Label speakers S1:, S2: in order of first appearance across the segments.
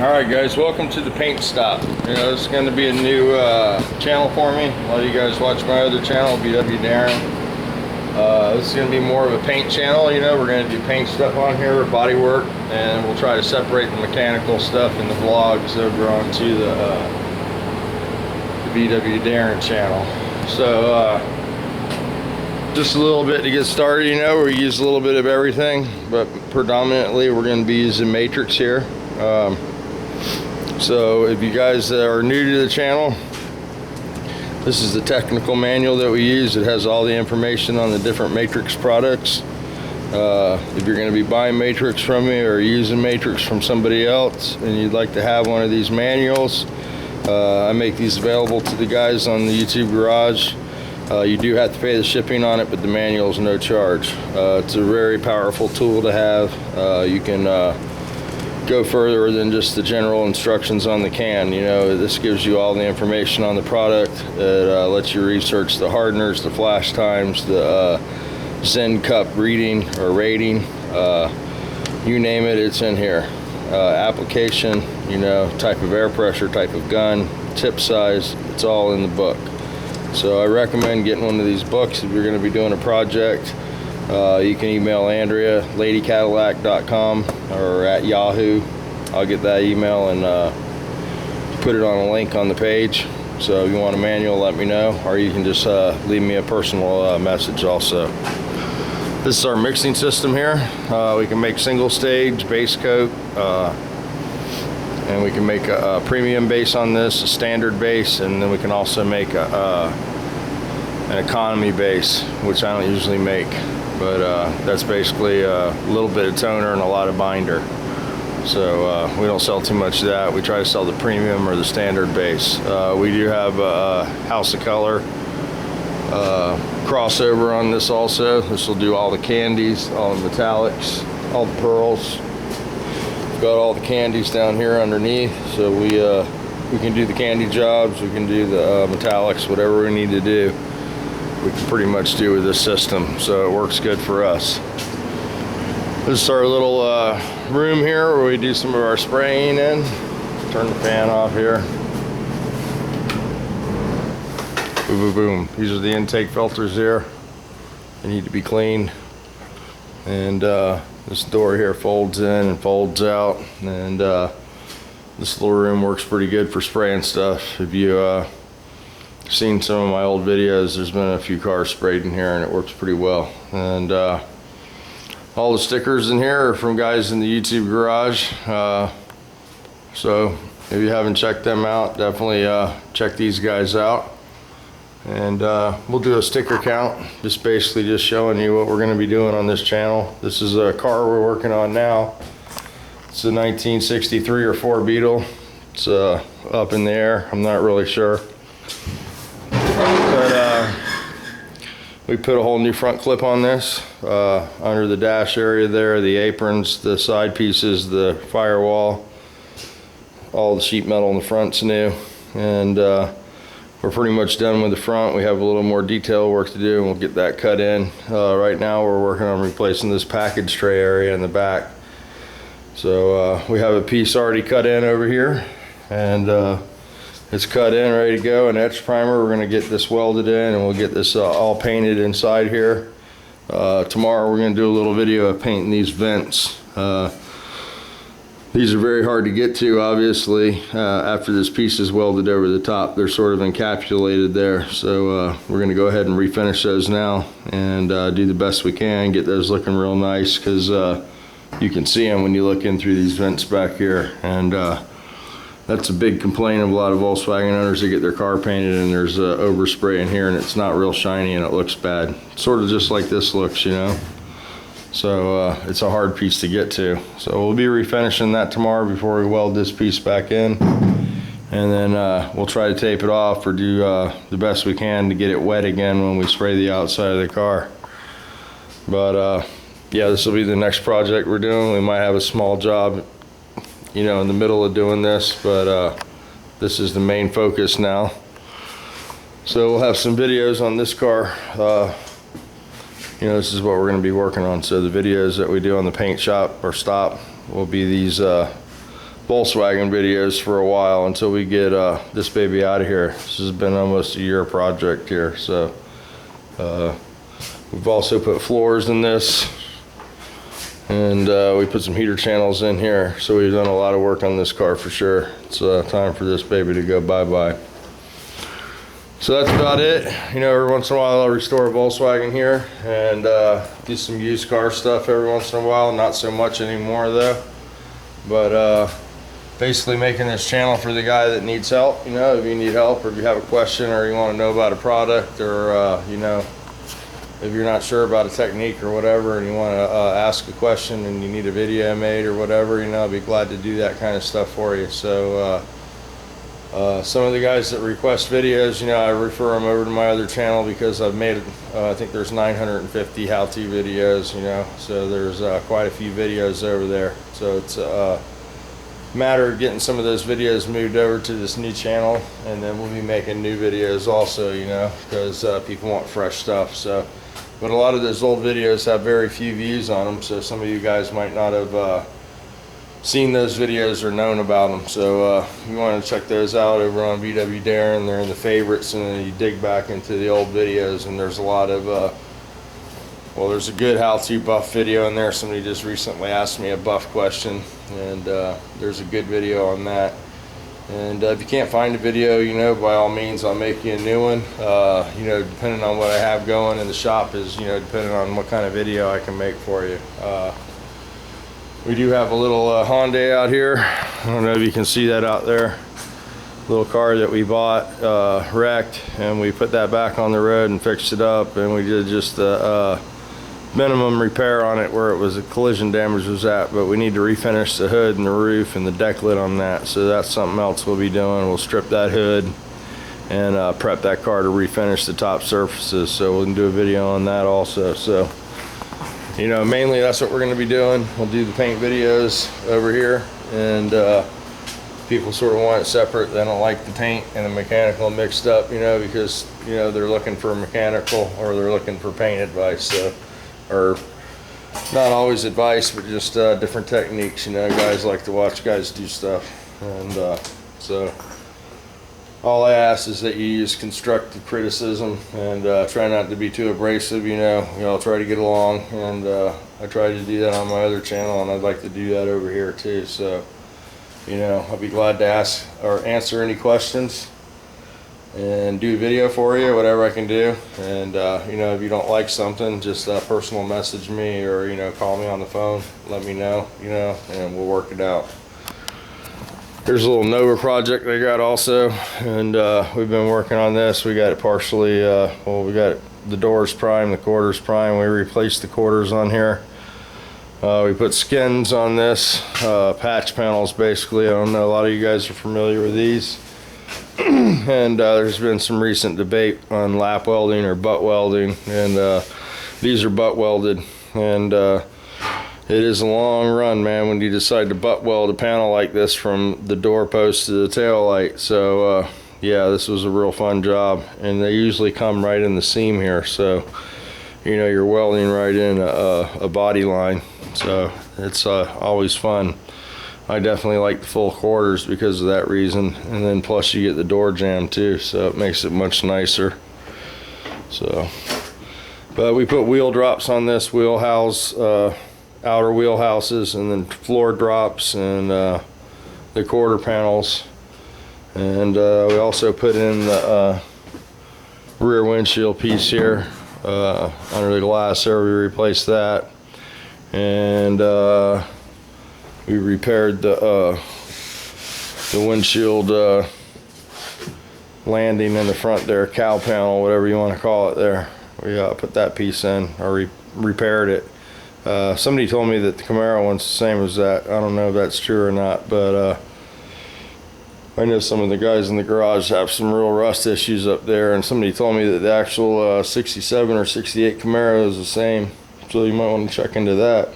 S1: Alright guys, welcome to the paint stop. You know, this is going to be a new channel for me. A lot of you guys watch my other channel, BW Darren. This is going to be more of a paint channel. You know, we're going to do paint stuff on here, body work, and we'll try to separate the mechanical stuff in the vlogs over onto the BW Darren channel. So just a little bit to get started. You know, we use a little bit of everything, but predominantly we're going to be using matrix here. So if you guys are new to the channel, this is the technical manual that we use. It has all the information on the different matrix products. If you're going to be buying matrix from me or using matrix from somebody else and you'd like to have one of these manuals, I make these available to the guys on the YouTube garage. You do have to pay the shipping on it, but the manual is no charge. It's a very powerful tool to have. You can go further than just the general instructions on the can. You know, this gives you all the information on the product. It lets you research the hardeners, the flash times, the Zen cup reading or rating, you name it, it's in here. Application, you know, type of air pressure, type of gun, tip size, it's all in the book. So I recommend getting one of these books if you're going to be doing a project. You can email Andrea, ladycadillac.com, or at Yahoo. I'll get that email and put it on a link on the page. So if you want a manual, let me know, or you can just leave me a personal message also. This is our mixing system here. We can make single stage, base coat, and we can make a premium base on this, a standard base, and then we can also make an economy base, which I don't usually make. But that's basically a little bit of toner and a lot of binder. So we don't sell too much of that. We try to sell the premium or the standard base. We do have a House of Color crossover on this also. This will do all the candies, all the metallics, all the pearls. We've got all the candies down here underneath. So we can do the candy jobs, we can do the metallics, whatever we need to do. We can pretty much do with this system, so it works good for us. This is our little room here where we do some of our spraying in. Turn the fan off here. Boom, boom, boom. These are the intake filters here. They need to be cleaned. And this door here folds in and folds out. And this little room works pretty good for spraying stuff. If you seen some of my old videos, there's been a few cars sprayed in here and it works pretty well. And all the stickers in here are from guys in the YouTube garage. So if you haven't checked them out, definitely check these guys out. And we'll do a sticker count, just basically just showing you what we're going to be doing on this channel. This is a car we're working on now. It's a 1963 or 4 Beetle. It's up in the air, I'm not really sure. But we put a whole new front clip on this, under the dash area there, the aprons, the side pieces, the firewall, all the sheet metal in the front's new. And we're pretty much done with the front. We have a little more detail work to do and we'll get that cut in. Right now we're working on replacing this package tray area in the back. So we have a piece already cut in over here, and it's cut in, ready to go, and etch primer. We're going to get this welded in and we'll get this all painted inside here. Tomorrow we're going to do a little video of painting these vents. These are very hard to get to, obviously. After this piece is welded over the top, they're sort of encapsulated there. So we're going to go ahead and refinish those now and do the best we can, get those looking real nice, because you can see them when you look in through these vents back here. And that's a big complaint of a lot of Volkswagen owners. They get their car painted and there's overspray in here and it's not real shiny and it looks bad. Sort of just like this looks, you know. So it's a hard piece to get to. So we'll be refinishing that tomorrow before we weld this piece back in. And then we'll try to tape it off or do the best we can to get it wet again when we spray the outside of the car. But yeah, this will be the next project we're doing. We might have a small job, you know, in the middle of doing this, but this is the main focus now. So we'll have some videos on this car. You know, this is what we're going to be working on. So the videos that we do on the paint shop or stop will be these Volkswagen videos for a while until we get this baby out of here. This has been almost a year project here. So we've also put floors in this, and we put some heater channels in here. So we've done a lot of work on this car for sure. It's time for this baby to go bye-bye. So that's about it. You know, every once in a while I'll restore a Volkswagen here and do some used car stuff every once in a while. Not so much anymore though. But basically making this channel for the guy that needs help. You know, if you need help or if you have a question or you want to know about a product, or you know, if you're not sure about a technique or whatever and you want to ask a question and you need a video made or whatever, you know, I'd be glad to do that kind of stuff for you. So some of the guys that request videos, you know, I refer them over to my other channel because I've made, I think there's 950 how-to videos, you know, so there's quite a few videos over there. So it's a matter of getting some of those videos moved over to this new channel, and then we'll be making new videos also, you know, because people want fresh stuff. So, but a lot of those old videos have very few views on them, so some of you guys might not have seen those videos or known about them. So you want to check those out over on VW Darren. They're in the favorites, and then you dig back into the old videos, and there's a lot of well, there's a good how-to buff video in there. Somebody just recently asked me a buff question, and there's a good video on that. And if you can't find a video, you know, by all means I'll make you a new one. You know, depending on what I have going in the shop is, you know, depending on what kind of video I can make for you. We do have a little Hyundai out here. I don't know if you can see that out there. Little car that we bought wrecked, and we put that back on the road and fixed it up, and we did just minimum repair on it where it was a collision damage was at, but we need to refinish the hood and the roof and the deck lid on that. So that's something else we'll be doing. We'll strip that hood and prep that car to refinish the top surfaces. So we'll do a video on that also. So, you know, mainly that's what we're going to be doing. We'll do the paint videos over here, and people sort of want it separate. They don't like the paint and the mechanical mixed up, you know, because, you know, they're looking for mechanical or they're looking for paint advice. So, or not always advice, but just different techniques. You know, guys like to watch guys do stuff, and so all I ask is that you use constructive criticism and try not to be too abrasive. You know, try to get along, and I try to do that on my other channel, and I'd like to do that over here too. So, you know, I'll be glad to ask or answer any questions and do a video for you, whatever I can do. And you know, if you don't like something, just personal message me, or, you know, call me on the phone, let me know, you know, and we'll work it out. Here's a little Nova project they got also, and we've been working on this. We got it partially, well, we got the doors primed, the quarters primed. We replaced the quarters on here. We put skins on this, patch panels basically. I don't know, a lot of you guys are familiar with these. And there's been some recent debate on lap welding or butt welding, and these are butt welded, and it is a long run, man, when you decide to butt weld a panel like this from the door post to the tail light. So yeah, this was a real fun job, and they usually come right in the seam here, so, you know, you're welding right in a body line, so it's always fun. I definitely like the full quarters because of that reason, and then plus you get the door jamb too, so it makes it much nicer. So, but we put wheel drops on this wheel house, outer wheel houses, and then floor drops, and the quarter panels, and we also put in the rear windshield piece here under the glass there. We replaced that, and we repaired the windshield landing in the front there, cow panel, whatever you want to call it there. We put that piece in, or repaired it. Somebody told me that the Camaro one's the same as that. I don't know if that's true or not, but I know some of the guys in the garage have some real rust issues up there, and somebody told me that the actual 67 or 68 Camaro is the same, so you might want to check into that.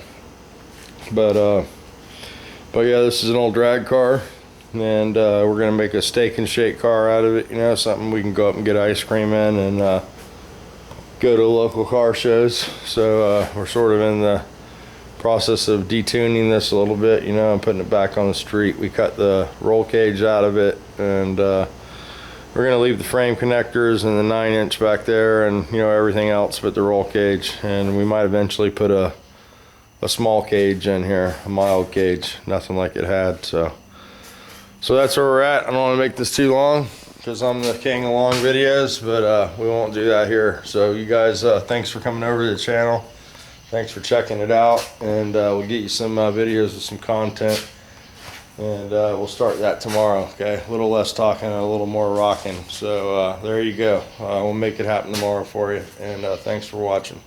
S1: But yeah, this is an old drag car, and we're gonna make a steak and shake car out of it, you know, something we can go up and get ice cream in, and go to local car shows. So we're sort of in the process of detuning this a little bit, you know, and putting it back on the street. We cut the roll cage out of it, and we're gonna leave the frame connectors and the 9-inch back there, and you know, everything else but the roll cage. And we might eventually put a small cage in here, a mild cage, nothing like it had. So that's where we're at. I don't want to make this too long because I'm the king of long videos, but we won't do that here. So you guys, thanks for coming over to the channel. Thanks for checking it out, and we'll get you some videos with some content, and we'll start that tomorrow. Okay, a little less talking and a little more rocking. So there you go. We'll make it happen tomorrow for you, and thanks for watching.